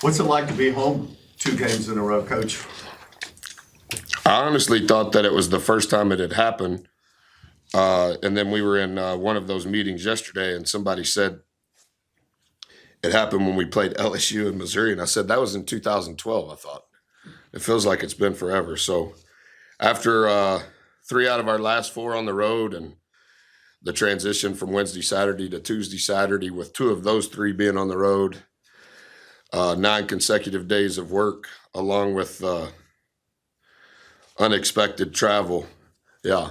What's it like to be home 2 games in a row, Coach? I honestly thought that it was the first time it had happened. And then we were in one of those meetings yesterday, and somebody said it happened when we played LSU in Missouri. And I said, that was in 2012, I thought. It feels like it's been forever. So after 3 out of our last 4 on the road and the transition from Wednesday, Saturday to Tuesday, Saturday, with 2 of those 3 being on the road, 9 consecutive days of work, along with unexpected travel. Yeah,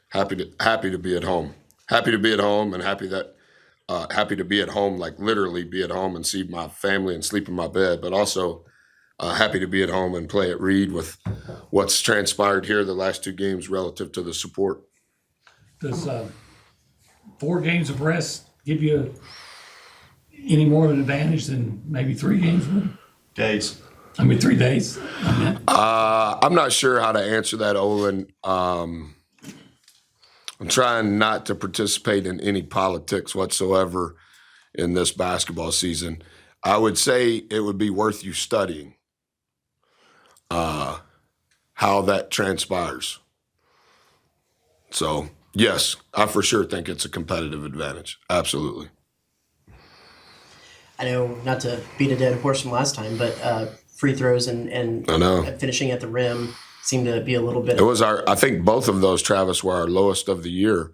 happy to be at home. Happy to be at home, and happy to be at home, like literally be at home and see my family and sleep in my bed. But also happy to be at home and play at Reed with what's transpired here the last 2 games relative to the support. Does 4 games of rest give you any more of an advantage than maybe 3 games would? Days. 3 days. I'm not sure how to answer that, Olin. I'm trying not to participate in any politics whatsoever in this basketball season. I would say it would be worth you studying how that transpires. So, yes, I for sure think it's a competitive advantage. Absolutely. I know, not to beat a dead horse from last time, but free throws and I know. finishing at the rim seem to be a little bit. It was I think both of those, Travis, were our lowest of the year.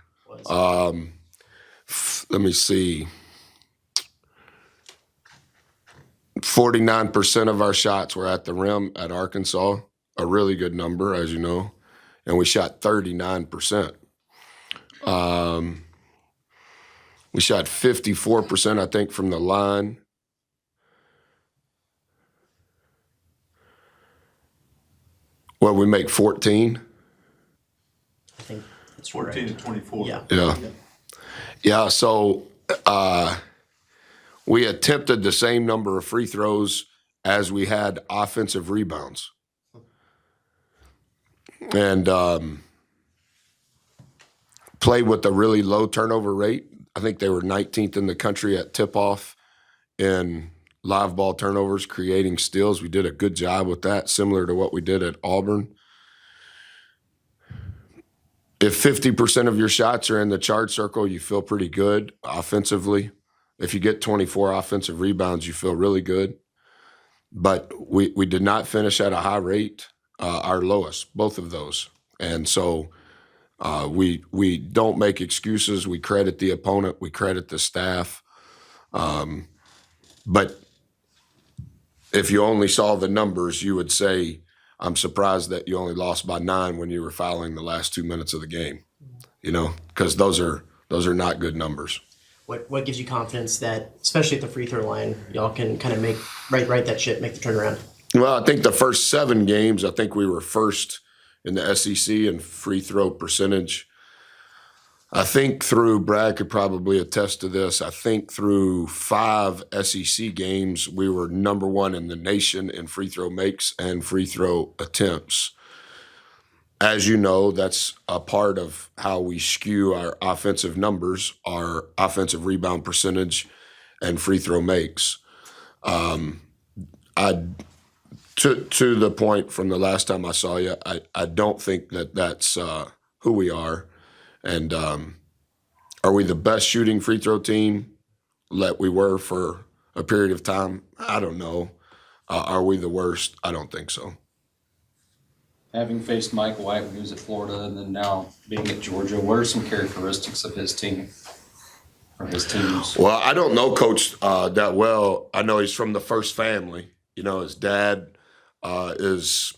Let me see. 49% of our shots were at the rim at Arkansas, a really good number, as you know, and we shot 39%. We shot 54%, I think, from the line. Well, we make 14. I think that's 14 correct. to 24. Yeah. Yeah, so we attempted the same number of free throws as we had offensive rebounds. And played with a really low turnover rate. I think they were 19th in the country at tip-off in live ball turnovers, creating steals. We did a good job with that, similar to what we did at Auburn. If 50% of your shots are in the charge circle, you feel pretty good offensively. If you get 24 offensive rebounds, you feel really good. But we did not finish at a high rate, our lowest, both of those. And so we don't make excuses. We credit the opponent. We credit the staff. But if you only saw the numbers, you would say, I'm surprised that you only lost by 9 when you were fouling the last 2 minutes of the game, because those are not good numbers. What gives you confidence that, especially at the free throw line, y'all can kind of make right that ship, make the turnaround? Well, I think the first 7 games, I think we were first in the SEC in free throw percentage. I think Brad could probably attest to this, I think through 5 SEC games, we were number 1 in the nation in free throw makes and free throw attempts. As you know, that's a part of how we skew our offensive numbers, our offensive rebound percentage and free throw makes. To the point from the last time I saw you, I don't think that that's who we are. And are we the best shooting free throw team that we were for a period of time? I don't know. Are we the worst? I don't think so. Having faced Mike White when he was at Florida and then now being at Georgia, what are some characteristics of his team or his teams? Well, I don't know Coach that well. I know he's from the first family. His dad is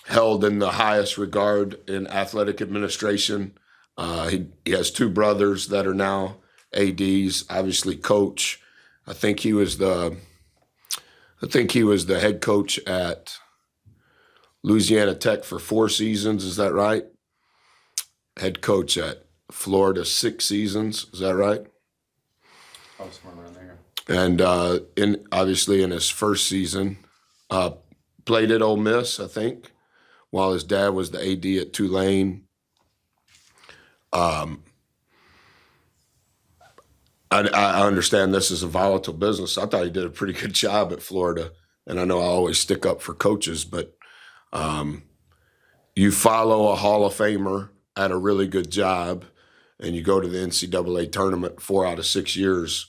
held in the highest regard in athletic administration. He has 2 brothers that are now ADs. Obviously, Coach. I think he was the head coach at Louisiana Tech for 4 seasons. Is that right? Head coach at Florida 6 seasons. Is that right? Oh, somewhere around there. And obviously in his first season, played at Ole Miss, I think, while his dad was the AD at I understand this is a volatile business. I thought he did a pretty good job at Florida, and I know I always stick up for coaches, but you follow a Hall of Famer at a really good job, and you go to the NCAA tournament 4 out of 6 years.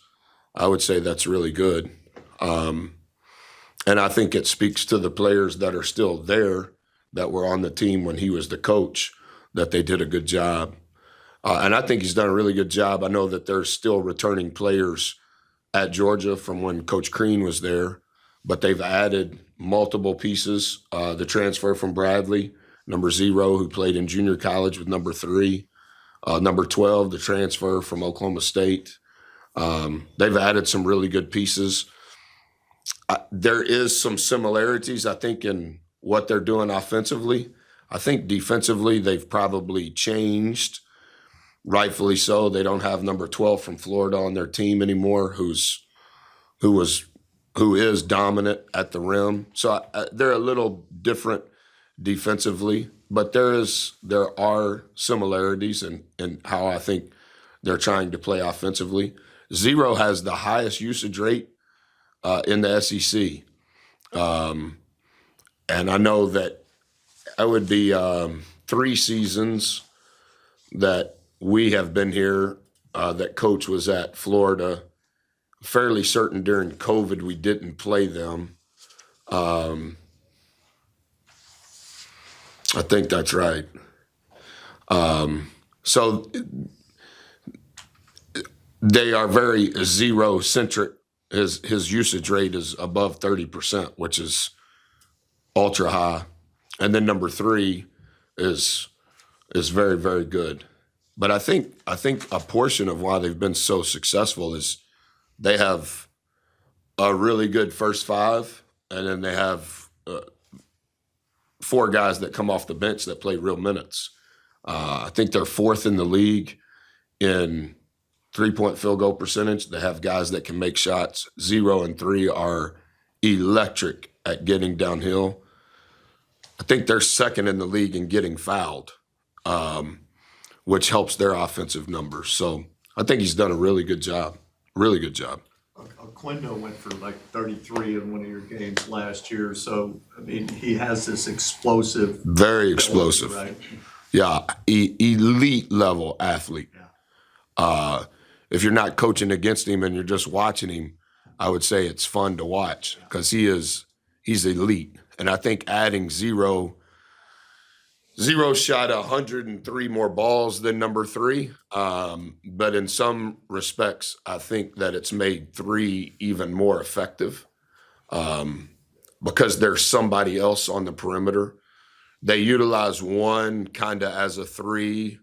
I would say that's really good. And I think it speaks to the players that are still there that were on the team when he was the coach, that they did a good job. And I think he's done a really good job. I know that there's still returning players at Georgia from when Coach Crean was there, but they've added multiple pieces. The transfer from Bradley, number 0, who played in junior college with number 3. Number 12, the transfer from Oklahoma State. They've added some really good pieces. There is some similarities, I think, in what they're doing offensively. I think defensively they've probably changed, rightfully so. They don't have number 12 from Florida on their team anymore, who is dominant at the rim. So they're a little different defensively, but there are similarities in how I think they're trying to play offensively. 0 has the highest usage rate in the SEC. And I know that it would be 3 seasons that we have been here, that Coach was at Florida. Fairly certain during COVID we didn't play them. I think that's right. So they are very 0-centric. His usage rate is above 30%, which is ultra high. And then number 3 is very, very good. But I think a portion of why they've been so successful is they have a really good first 5, and then they have 4 guys that come off the bench that play real minutes. I think they're 4th in the league in 3-point field goal percentage. They have guys that can make shots. 0 and 3 are electric at getting downhill. I think they're 2nd in the league in getting fouled, which helps their offensive numbers. So I think he's done a really good job. Really good job. Quendo went for like 33 in one of your games last year. So, I mean, he has this explosive. Very explosive. Right? Yeah, elite level athlete. Yeah. If you're not coaching against him and you're just watching him, I would say it's fun to watch because he's elite. And I think adding 0 shot 103 more balls than number 3. But in some respects, I think that it's made 3 even more effective because there's somebody else on the perimeter. They utilize 1 kind of as a 3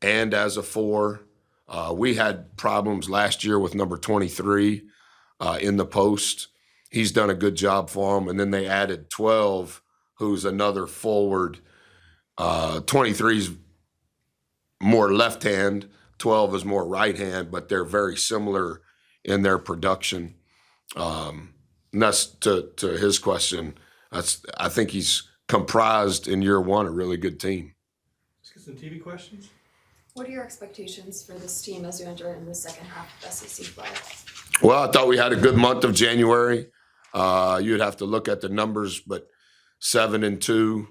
and as a 4. We had problems last year with number 23 in the post. He's done a good job for them. And then they added 12, who's another forward. 23's more left hand, 12 is more right hand, but they're very similar in their production. And that's to his question. I think he's comprised in year 1 a really good team. Let's get some TV questions. What are your expectations for this team as you enter in the second half of SEC play? Well, I thought we had a good month of January. You'd have to look at the numbers, but 7-2.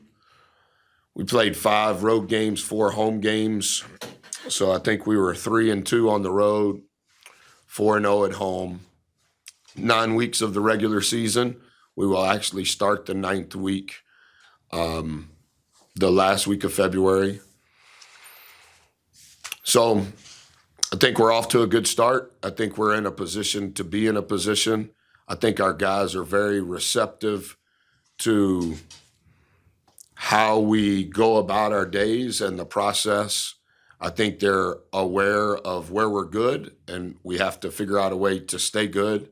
We played 5 road games, 4 home games. So I think we were 3-2 on the road, 4-0 at home. 9 weeks of the regular season. We will actually start the 9th week, the last week of February. So I think we're off to a good start. I think we're in a position to be in a position. I think our guys are very receptive to how we go about our days and the process. I think they're aware of where we're good and we have to figure out a way to stay good.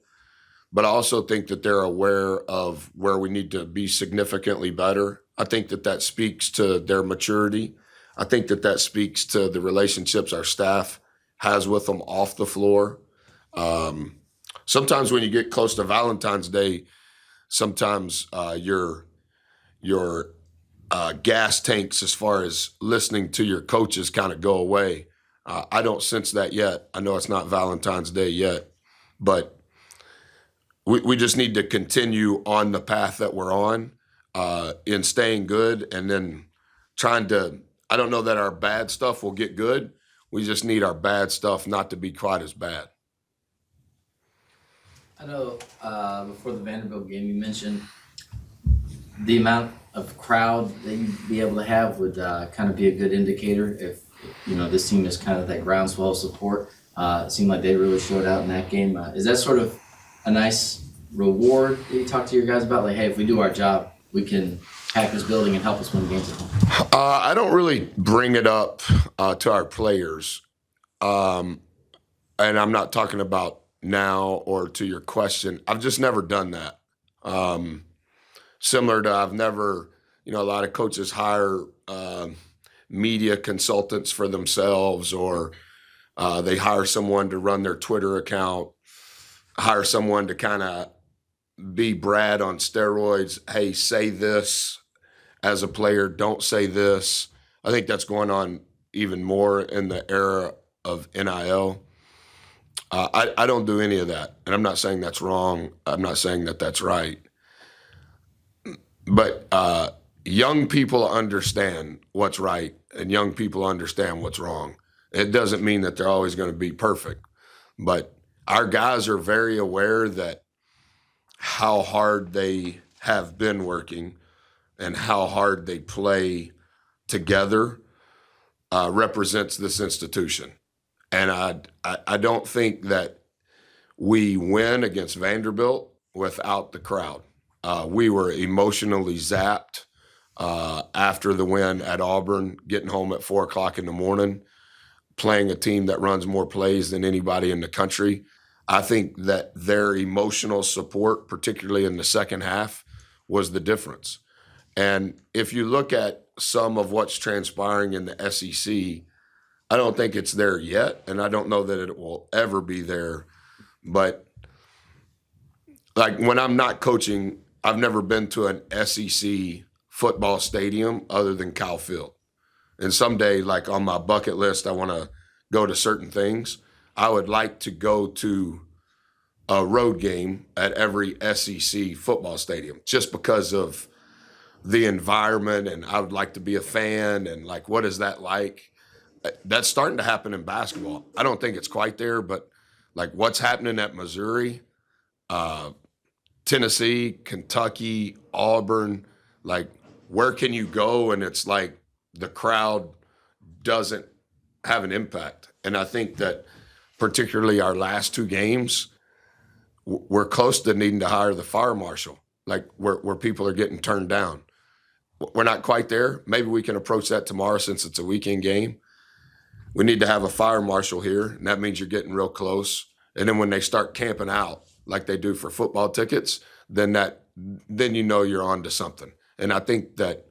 But I also think that they're aware of where we need to be significantly better. I think that speaks to their maturity. I think that speaks to the relationships our staff has with them off the floor. Sometimes when you get close to Valentine's Day, sometimes your gas tanks as far as listening to your coaches kind of go away. I don't sense that yet. I know it's not Valentine's Day yet, but we just need to continue on the path that we're on in staying good and then trying to, I don't know that our bad stuff will get good. We just need our bad stuff not to be quite as bad. I know before the Vanderbilt game, you mentioned the amount of crowd that you'd be able to have would kind of be a good indicator if this team is kind of that groundswell of support. It seemed like they really showed out in that game. Is that sort of a nice reward that you talk to your guys about? Like, hey, if we do our job, we can pack this building and help us win games at home. I don't really bring it up to our players, and I'm not talking about now or to your question. I've just never done that. Similar to I've never, a lot of coaches hire media consultants for themselves, or they hire someone to run their Twitter account, hire someone to kind of be Brad on steroids. Hey, say this as a player, don't say this. I think that's going on even more in the era of NIL. I don't do any of that, and I'm not saying that's wrong. I'm not saying that that's right. But young people understand what's right, and young people understand what's wrong. It doesn't mean that they're always going to be perfect, but our guys are very aware that how hard they have been working and how hard they play together represents this institution. And I don't think that we win against Vanderbilt without the crowd. We were emotionally zapped after the win at Auburn, getting home at 4 o'clock in the morning, playing a team that runs more plays than anybody in the country. I think that their emotional support, particularly in the second half, was the difference. And if you look at some of what's transpiring in the SEC, I don't think it's there yet, and I don't know that it will ever be there. But like when I'm not coaching, I've never been to an SEC football stadium other than Cal Field. And someday, like on my bucket list, I want to go to certain things. I would like to go to a road game at every SEC football stadium just because of the environment, and I would like to be a fan, and like, what is that like? That's starting to happen in basketball. I don't think it's quite there, but like what's happening at Missouri, Tennessee, Kentucky, Auburn, like where can you go and it's like the crowd doesn't have an impact. And I think that particularly our last 2 games, we're close to needing to hire the fire marshal, like where people are getting turned down. We're not quite there. Maybe we can approach that tomorrow since it's a weekend game. We need to have a fire marshal here, and that means you're getting real close. And then when they start camping out like they do for football tickets, then you're on to something. And I think that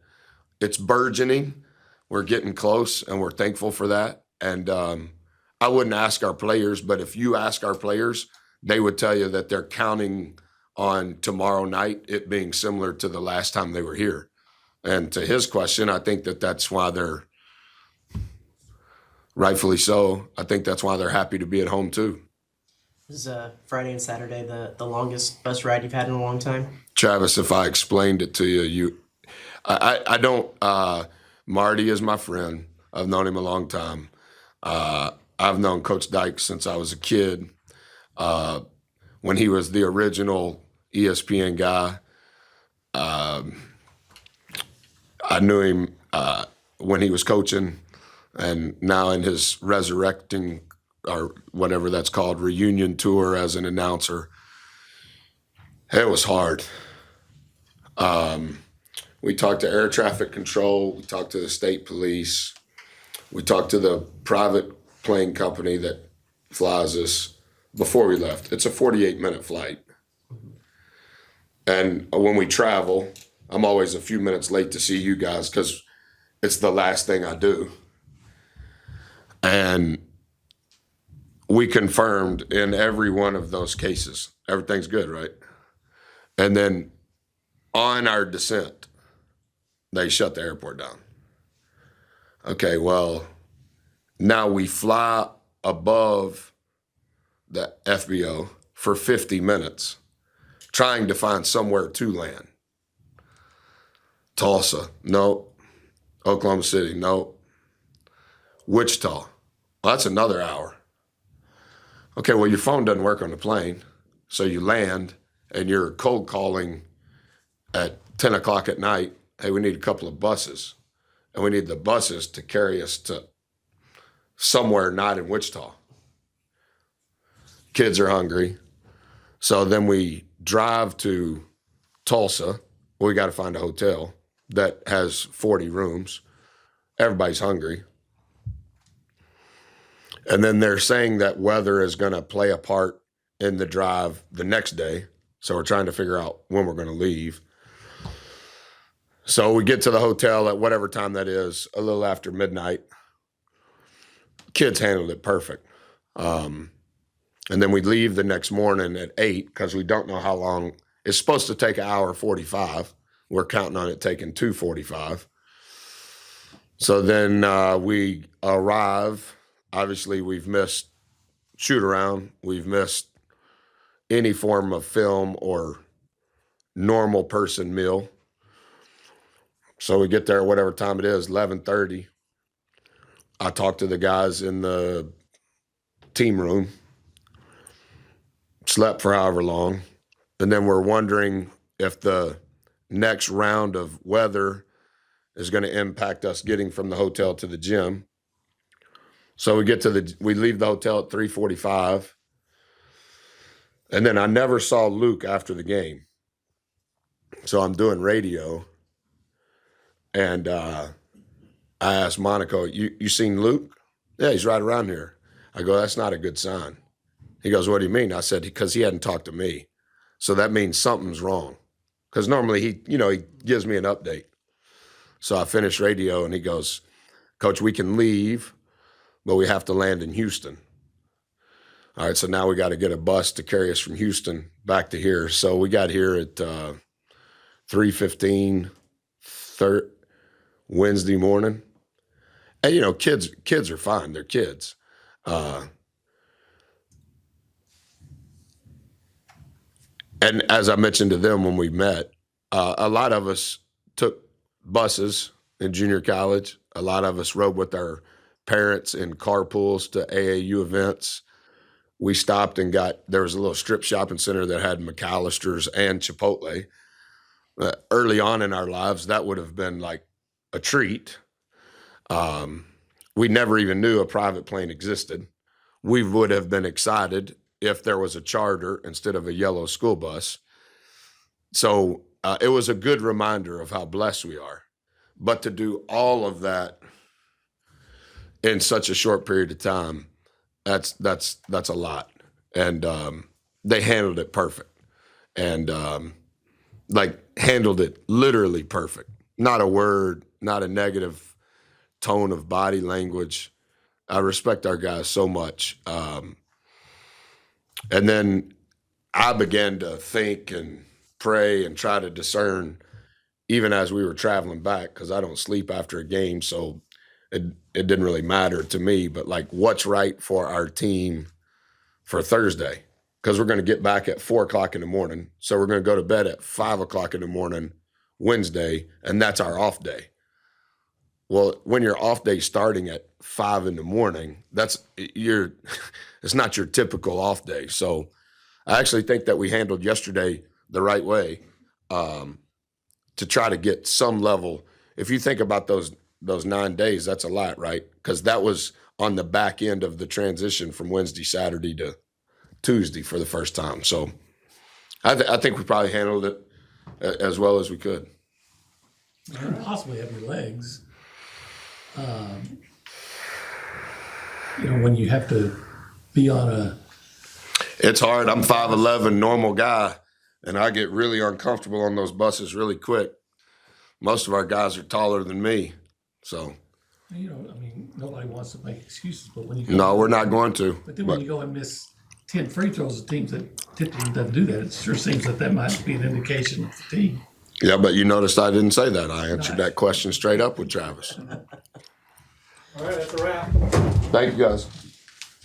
it's burgeoning. We're getting close, and we're thankful for that. And I wouldn't ask our players, but if you ask our players, they would tell you that they're counting on tomorrow night it being similar to the last time they were here. And to his question, I think that that's why they're rightfully so. I think that's why they're happy to be at home too. Is Friday and Saturday the longest bus ride you've had in a long time? Travis, if I explained it to you, I don't. Marty is my friend. I've known him a long time. I've known Coach Dyke since I was a kid. When he was the original ESPN guy, I knew him when he was coaching, and now in his resurrecting or whatever that's called, reunion tour as an announcer. It was hard. We talked to air traffic control. We talked to the state police. We talked to the private plane company that flies us before we left. It's a 48-minute flight. And when we travel, I'm always a few minutes late to see you guys because it's the last thing I do. And we confirmed in every one of those cases, everything's good, right? And then on our descent, they shut the airport down. Okay, well, Now we fly above the FBO for 50 minutes trying to find somewhere to land. Tulsa, nope. Oklahoma City, nope. Wichita, well, that's another hour. Okay, well, your phone doesn't work on the plane, so you land and you're cold calling at 10 o'clock at night. Hey, we need a couple of buses, and we need the buses to carry us to somewhere not in Wichita. Kids are hungry. So then we drive to Tulsa. We got to find a hotel that has 40 rooms. Everybody's hungry. And then they're saying that weather is going to play a part in the drive the next day. So we're trying to figure out when we're going to leave. So we get to the hotel at whatever time that is, a little after midnight. Kids handled it perfect. And then we leave the next morning at 8 because we don't know how long. It's supposed to take 1:45. We're counting on it taking 2:45. So then we arrive. Obviously, we've missed shoot around. We've missed any form of film or normal person meal. So we get there whatever time it is, 11:30. I talk to the guys in the team room. Slept for however long. And then we're wondering if the next round of weather is going to impact us getting from the hotel to the gym. So we leave the hotel at 3:45. And then I never saw Luke after the game. So I'm doing radio. And I asked Monaco, you seen Luke? Yeah, he's right around here. I go, that's not a good sign. He goes, what do you mean? I said, because he hadn't talked to me. So that means something's wrong. Because normally he gives me an update. So I finished radio and he goes, Coach, we can leave, but we have to land in Houston. All right, so now we got to get a bus to carry us from Houston back to here. So we got here at 3:15 Wednesday morning. And, kids are fine. They're kids. And as I mentioned to them when we met, a lot of us took buses in junior college. A lot of us rode with our parents in carpools to AAU events. We stopped and there was a little strip shopping center that had McAllister's and Chipotle. Early on in our lives, that would have been like a treat. We never even knew a private plane existed. We would have been excited if there was a charter instead of a yellow school bus. So it was a good reminder of how blessed we are. But to do all of that in such a short period of time, that's a lot. And they handled it perfect. And handled it literally perfect. Not a word, not a negative tone of body language. I respect our guys so much. And then I began to think and pray and try to discern, even as we were traveling back, because I don't sleep after a game, so it didn't really matter to me. But what's right for our team for Thursday? Because we're going to get back at 4 o'clock in the morning, so we're going to go to bed at 5 o'clock in the morning Wednesday, and that's our off day. Well, when your off day starting at 5 in the morning, it's not your typical off day. So I actually think that we handled yesterday the right way to try to get some level. If you think about those 9 days, that's a lot, right? Because that was on the back end of the transition from Wednesday, Saturday to Tuesday for the first time. So I think we probably handled it as well as we could. You possibly have your legs. When you have to be on It's hard. I'm 5'11", normal guy, and I get really uncomfortable on those buses really quick. Most of our guys are taller than me, so. Nobody wants to make excuses, but when you go. No, we're not going to. But then when you go and miss 10 free throws, the teams that typically doesn't do that, it sure seems that might be an indication of fatigue. Yeah, but you noticed I didn't say that. I answered that question straight up with Travis. All right, that's a wrap. Thank you, guys.